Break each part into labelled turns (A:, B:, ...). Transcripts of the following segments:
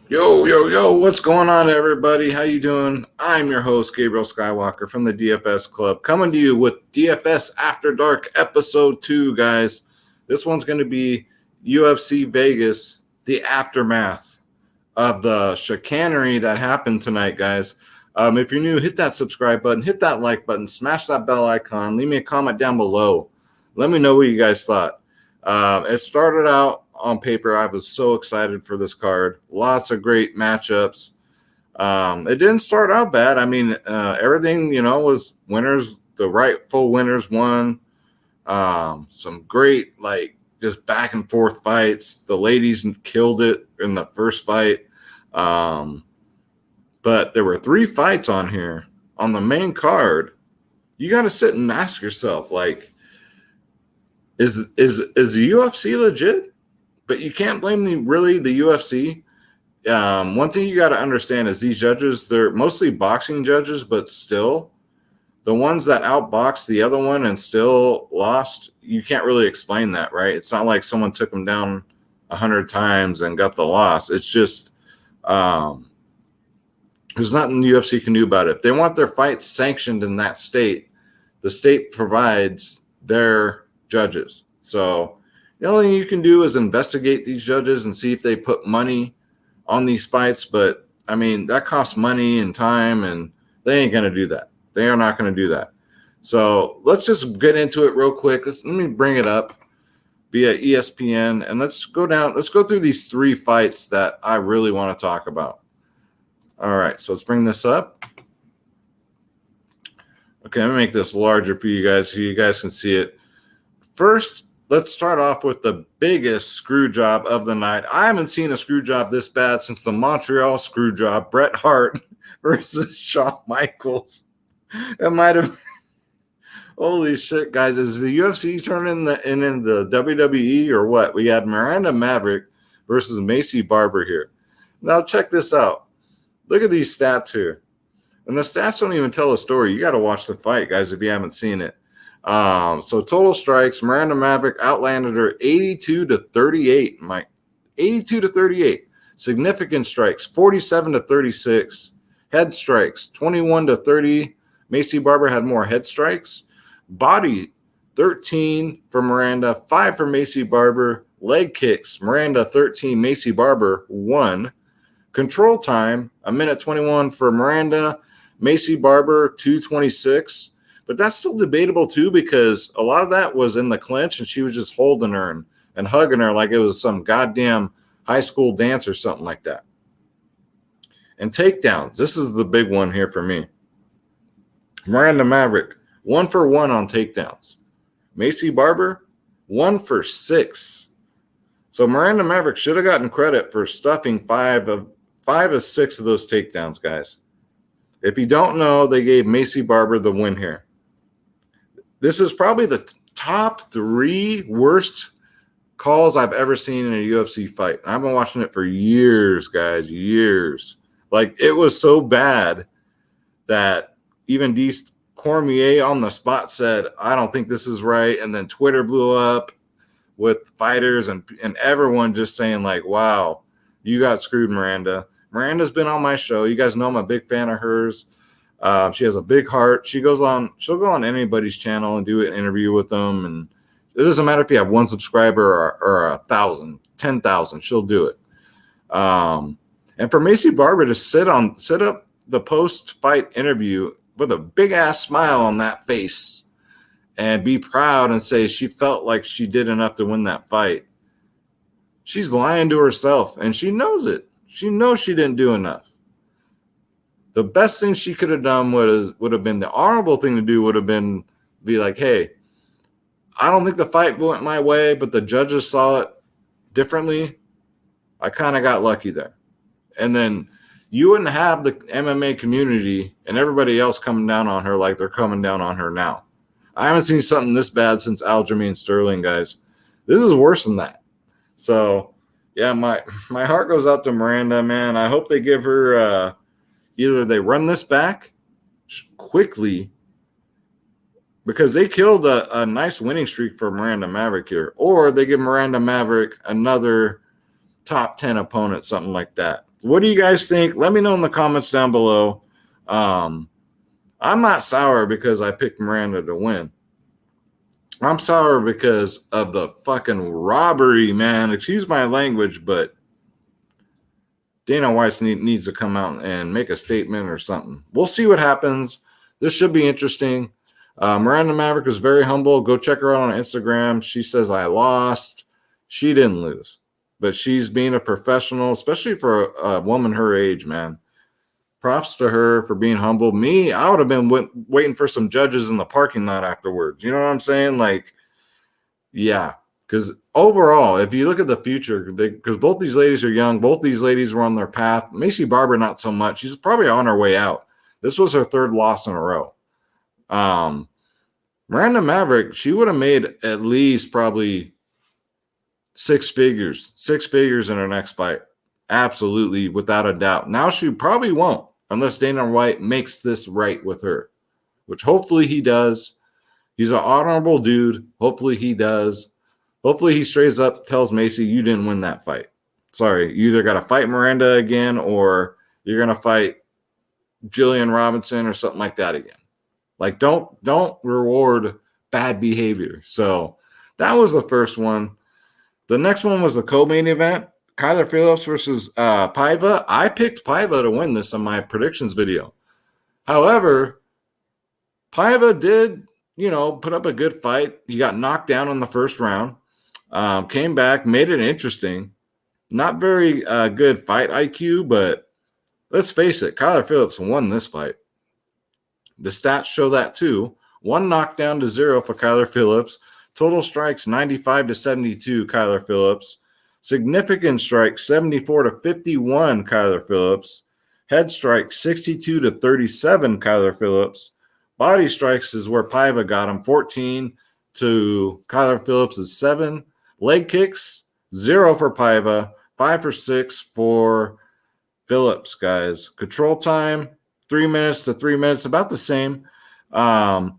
A: Yo, yo, yo, what's going on, everybody? How you doing? I'm your host, Gabriel Skywalker from the DFS Club, coming to you with DFS After Dark Episode 2, guys. This one's going to be UFC Vegas, the aftermath of the chicanery that happened tonight, guys. If you're new, hit that subscribe button, hit that like button, smash that bell icon, leave me a comment down below. Let me know what you guys thought. It started out on paper. I was so excited for this card. Lots of great matchups. It didn't start out bad. I mean, everything, was winners. The rightful winners won. Some great, just back and forth fights. The ladies killed it in the first fight. But there were 3 fights on here on the main card. You got to sit and ask yourself, is the UFC legit? But you can't blame the UFC. One thing you got to understand is these judges, they're mostly boxing judges, but still, the ones that outboxed the other one and still lost, you can't really explain that, right? It's not like someone took them down 100 times and got the loss. It's just there's nothing the UFC can do about it. If they want their fights sanctioned in that state, the state provides their judges. So the only thing you can do is investigate these judges and see if they put money on these fights. But, I mean, that costs money and time, and they ain't going to do that. They are not going to do that. So let's just get into it real quick. Let me bring it up via ESPN, and let's go through these 3 fights that I really want to talk about. All right, so let's bring this up. Okay, let me make this larger for you guys so you guys can see it. First, let's start off with the biggest screw job of the night. I haven't seen a screw job this bad since the Montreal screw job, Bret Hart versus Shawn Michaels. It might have. Holy shit, guys! Is the UFC turning in the WWE or what? We had Miranda Maverick versus Macy Barber here. Now check this out. Look at these stats here, and the stats don't even tell a story. You got to watch the fight, guys, if you haven't seen it. So total strikes, Miranda Maverick outlanded her 82-38. Mike, 82-38. Significant strikes, 47-36. Head strikes, 21-30. Macy Barber had more head strikes. Body, 13 for Miranda, 5 for Macy Barber. Leg kicks, Miranda 13, Macy Barber 1. Control time, 1:21 for Miranda. Macy Barber 2:26. But that's still debatable, too, because a lot of that was in the clinch, and she was just holding her and hugging her like it was some goddamn high school dance or something like that. And takedowns. This is the big one here for me. Miranda Maverick, 1 for 1 on takedowns. Macy Barber, 1 for 6. So Miranda Maverick should have gotten credit for stuffing 5 of 6 of those takedowns, guys. If you don't know, they gave Macy Barber the win here. This is probably the top 3 worst calls I've ever seen in a UFC fight. And I've been watching it for years, guys, years. Like, it was so bad that even Dee Cormier on the spot said, I don't think this is right. And then Twitter blew up with fighters and everyone just saying, like, wow, you got screwed, Miranda. Miranda's been on my show. You guys know I'm a big fan of hers. She has a big heart. She'll go on anybody's channel and do an interview with them. And it doesn't matter if you have 1 subscriber or 1,000, 10,000, she'll do it. And for Macy Barber to set up the post-fight interview with a big-ass smile on that face and be proud and say she felt like she did enough to win that fight, she's lying to herself, and she knows it. She knows she didn't do enough. The best thing she could have done would have been, the honorable thing to do would have been be like, hey, I don't think the fight went my way, but the judges saw it differently. I kind of got lucky there. And then you wouldn't have the MMA community and everybody else coming down on her like they're coming down on her now. I haven't seen something this bad since Aljamain Sterling, guys. This is worse than that. So, yeah, my heart goes out to Miranda, man. I hope they give her either they run this back quickly, because they killed a nice winning streak for Miranda Maverick here, or they give Miranda Maverick another top 10 opponent, something like that. What do you guys think? Let me know in the comments down below. I'm not sour because I picked Miranda to win. I'm sour because of the fucking robbery, man. Excuse my language, but Dana White needs to come out and make a statement or something. We'll see what happens. This should be interesting. Miranda Maverick is very humble. Go check her out on Instagram. She says, I lost. She didn't lose, but she's being a professional, especially for a woman her age, man. Props to her for being humble. Me, I would have been waiting for some judges in the parking lot afterwards. You know what I'm saying? Like, yeah. Because overall, if you look at the future, because both these ladies are young, both these ladies were on their path. Macy Barber, not so much. She's probably on her way out. This was her third loss in a row. Miranda Maverick, she would have made at least probably six figures in her next fight. Absolutely, without a doubt. Now she probably won't unless Dana White makes this right with her, which hopefully he does. He's an honorable dude. Hopefully he does. Hopefully he strays up, tells Macy, you didn't win that fight. Sorry, you either got to fight Miranda again or you're going to fight Jillian Robinson or something like that again. Like, don't reward bad behavior. So that was the first one. The next one was the co-main event. Kyler Phillips versus Paiva. I picked Paiva to win this on my predictions video. However, Paiva did, put up a good fight. He got knocked down in the first round. Came back, made it interesting. Not very good fight IQ, but let's face it, Kyler Phillips won this fight. The stats show that too. 1 knockdown to 0 for Kyler Phillips. Total strikes 95 to 72, Kyler Phillips. Significant strikes 74 to 51, Kyler Phillips. Head strikes 62 to 37, Kyler Phillips. Body strikes is where Paiva got him, 14 to Kyler Phillips' 7. Leg kicks 0 for Paiva, 5 for 6 for Phillips, guys. Control time 3 minutes to 3 minutes, about the same. Takedowns.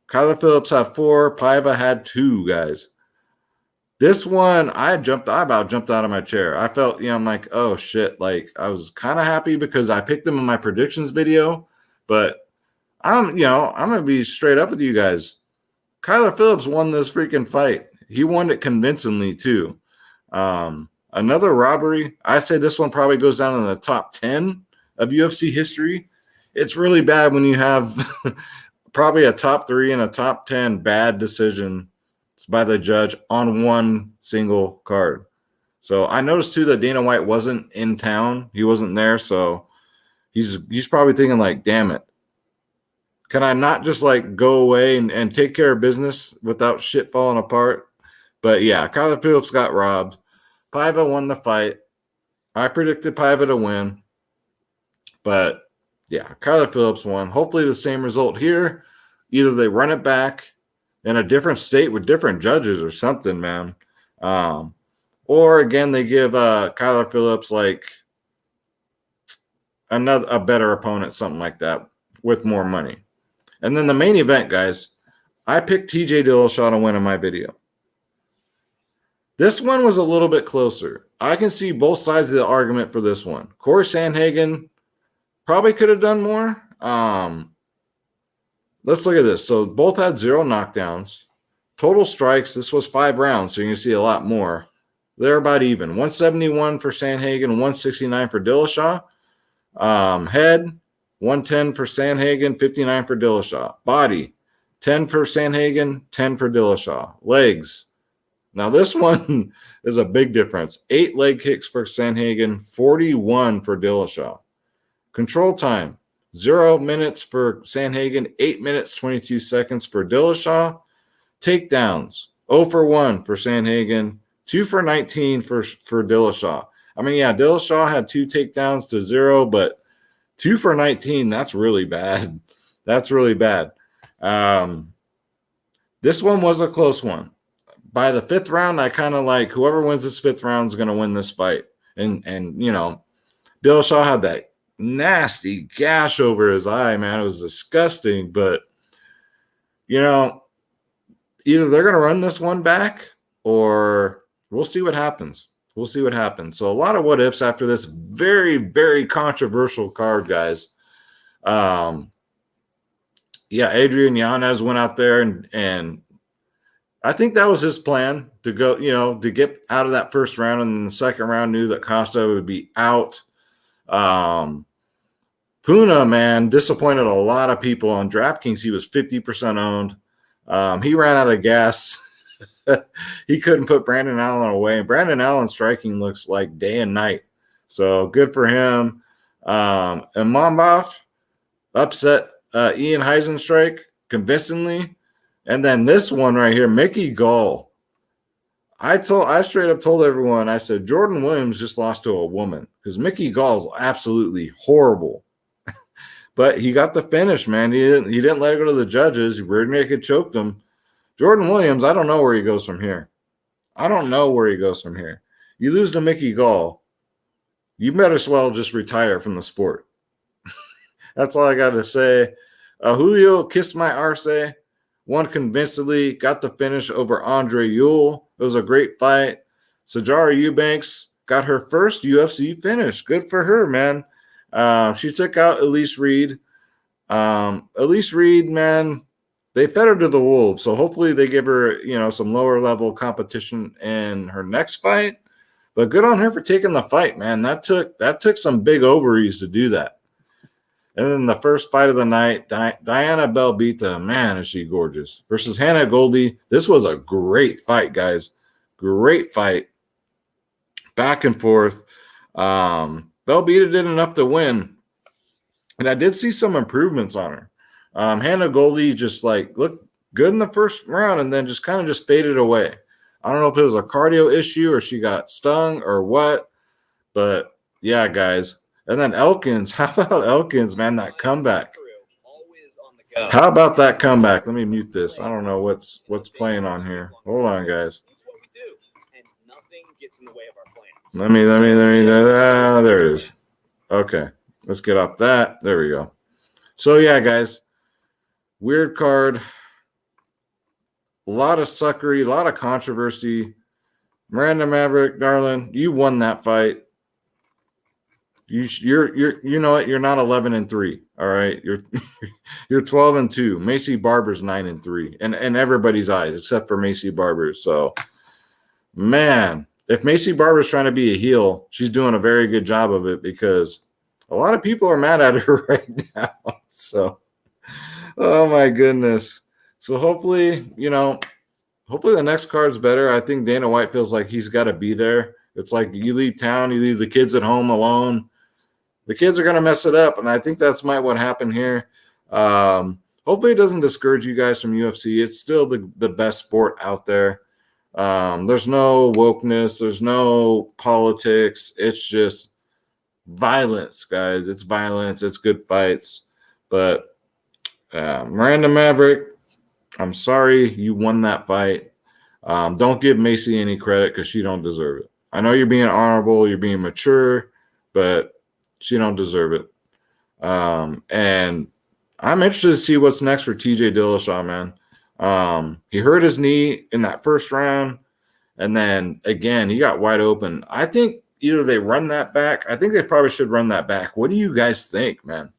A: Kyler Phillips had 4. Paiva had 2, guys. This one, I about jumped out of my chair. I felt, I'm like, oh shit. Like, I was kind of happy because I picked him in my predictions video, but I'm going to be straight up with you guys. Kyler Phillips won this freaking fight. He won it convincingly too. Another robbery. I say this one probably goes down in the top 10 of UFC history. It's really bad when you have probably a top 3 and a top 10 bad decision by the judge on one single card. So I noticed too that Dana White wasn't in town. He wasn't there. So he's probably thinking like, damn it. Can I not just like go away and take care of business without shit falling apart? But yeah, Kyler Phillips got robbed. Paiva won the fight. I predicted Paiva to win. But yeah, Kyler Phillips won. Hopefully the same result here. Either they run it back in a different state with different judges or something, man. Or again, they give Kyler Phillips like a better opponent, something like that, with more money. And then the main event, guys, I picked TJ Dillashaw to win in my video. This one was a little bit closer. I can see both sides of the argument for this one. Corey Sanhagen probably could have done more. Let's look at this. So both had 0 knockdowns. Total strikes, this was 5 rounds, so you can see a lot more. They're about even. 171 for Sanhagen, 169 for Dillashaw. Head, 110 for Sanhagen, 59 for Dillashaw. Body, 10 for Sanhagen, 10 for Dillashaw. Legs. Now this one is a big difference. 8 leg kicks for Sanhagen, 41 for Dillashaw. Control time, 0 minutes for Sanhagen, 8 minutes, 22 seconds for Dillashaw. Takedowns, 0 for 1 for Sanhagen, 2 for 19 for Dillashaw. I mean, yeah, Dillashaw had 2 takedowns to 0, but 2 for 19, that's really bad. That's really bad. This one was a close one. By the 5th round, I kind of like whoever wins this 5th round is going to win this fight. And Dillashaw had that nasty gash over his eye, man. It was disgusting. But, either they're going to run this one back or we'll see what happens. We'll see what happens. So a lot of what ifs after this very, very controversial card, guys. Yeah, Adrian Yanez went out there and I think that was his plan to go, to get out of that first round. And then the second round knew that Costa would be out. Puna, man, disappointed a lot of people on DraftKings. He was 50% owned. He ran out of gas. He couldn't put Brandon Allen away. Brandon Allen's striking looks like day and night. So good for him. And Momboff upset Ian Heisenstrike convincingly. And then this one right here, Mickey Gall. I straight up told everyone, I said, Jordan Williams just lost to a woman because Mickey Gall's absolutely horrible. But he got the finish, man. He didn't let it go to the judges. Rear naked choked him. Jordan Williams, I don't know where he goes from here. You lose to Mickey Gall, you might as well just retire from the sport. That's all I got to say. Julio kissed my arse. Won convincingly. Got the finish over Andre Ewell. It was a great fight. Sajara Eubanks got her first UFC finish. Good for her, man. She took out Elise Reed. Elise Reed, man, they fed her to the wolves. So hopefully they give her, some lower level competition in her next fight. But good on her for taking the fight, man. That took some big ovaries to do that. And then the first fight of the night, Diana Belbita, man, is she gorgeous, versus Hannah Goldie. This was a great fight, guys. Great fight. Back and forth. Belbita did enough to win. And I did see some improvements on her. Hannah Goldie just looked good in the first round and then just kind of faded away. I don't know if it was a cardio issue or she got stung or what. But yeah, guys. And then Elkins. How about Elkins, man, that comeback? How about that comeback? Let me mute this. I don't know what's playing on here. Hold on, guys. There it is. Okay. Let's get off that. There we go. So, yeah, guys. Weird card. A lot of suckery, a lot of controversy. Miranda Maverick, darling, you won that fight. You know what? You're not 11-3. All right, you're 12-2. Macy Barber's 9-3, and in everybody's eyes except for Macy Barber. So, man, if Macy Barber's trying to be a heel, she's doing a very good job of it because a lot of people are mad at her right now. So, oh my goodness. So hopefully the next card's better. I think Dana White feels like he's got to be there. It's like you leave town, you leave the kids at home alone. The kids are going to mess it up, and I think that's what happened here. Hopefully it doesn't discourage you guys from UFC. It's still the best sport out there. There's no wokeness. There's no politics. It's just violence, guys. It's violence. It's good fights. But Miranda Maverick, I'm sorry you won that fight. Don't give Macy any credit because she don't deserve it. I know you're being honorable. You're being mature, but she don't deserve it. And I'm interested to see what's next for TJ Dillashaw, man. He hurt his knee in that first round, and then again he got wide open. I think either they run that back. I think they probably should run that back. What do you guys think, man?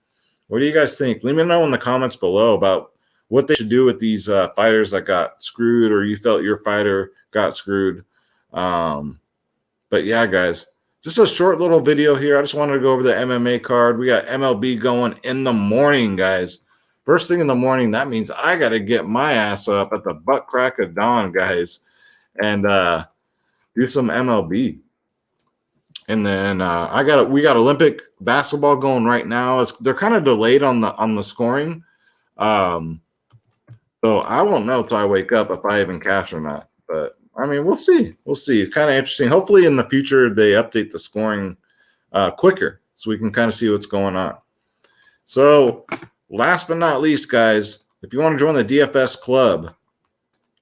A: What do you guys think? Let me know in the comments below about what they should do with these fighters that got screwed, or you felt your fighter got screwed. But yeah, guys. Just a short little video here. I just wanted to go over the MMA card. We got MLB going in the morning, guys. First thing in the morning, that means I got to get my ass up at the butt crack of dawn, guys, and do some MLB. And then we got Olympic basketball going right now. They're kind of delayed on the scoring. So I won't know till I wake up if I even catch or not. But I mean, we'll see. It's kind of interesting. Hopefully in the future they update the scoring quicker so we can kind of see what's going on. So last but not least, guys, if you want to join the DFS club,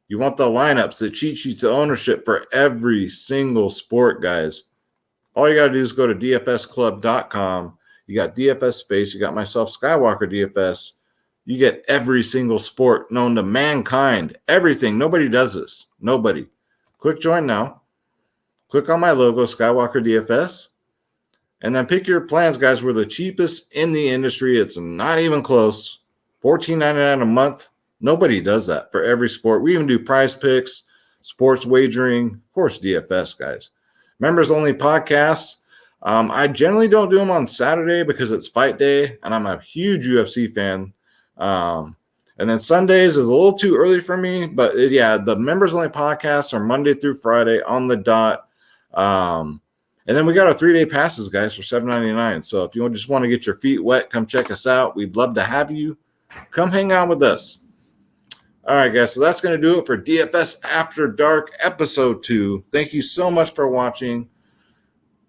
A: you want the lineups, the cheat sheets, the ownership for every single sport, guys. All you got to do is go to dfsclub.com. You got DFS Space. You got myself, Skywalker DFS. You get every single sport known to mankind. Everything. Nobody does this. Nobody. Click join now. Click on my logo, Skywalker DFS, and then pick your plans, guys. We're the cheapest in the industry. It's not even close. $14.99 a month. Nobody does that for every sport. We even do prize picks, sports wagering, of course, DFS, guys. Members only podcasts. I generally don't do them on Saturday because it's fight day, and I'm a huge UFC fan. And then Sundays is a little too early for me, but the members only podcasts are Monday through Friday on the dot. And then we got our 3-day passes, guys, for $7.99. So if you just want to get your feet wet, come check us out. We'd love to have you. Come hang out with us. All right, guys. So that's going to do it for DFS After Dark episode 2. Thank you so much for watching.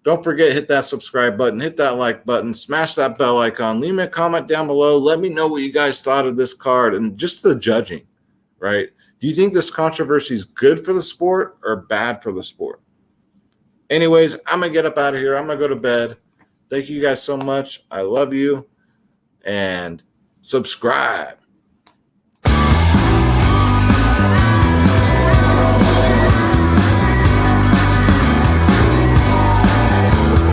A: Don't forget, hit that subscribe button, hit that like button, smash that bell icon, leave me a comment down below. Let me know what you guys thought of this card and just the judging, right? Do you think this controversy is good for the sport or bad for the sport? Anyways, I'm going to get up out of here. I'm going to go to bed. Thank you guys so much. I love you. And subscribe.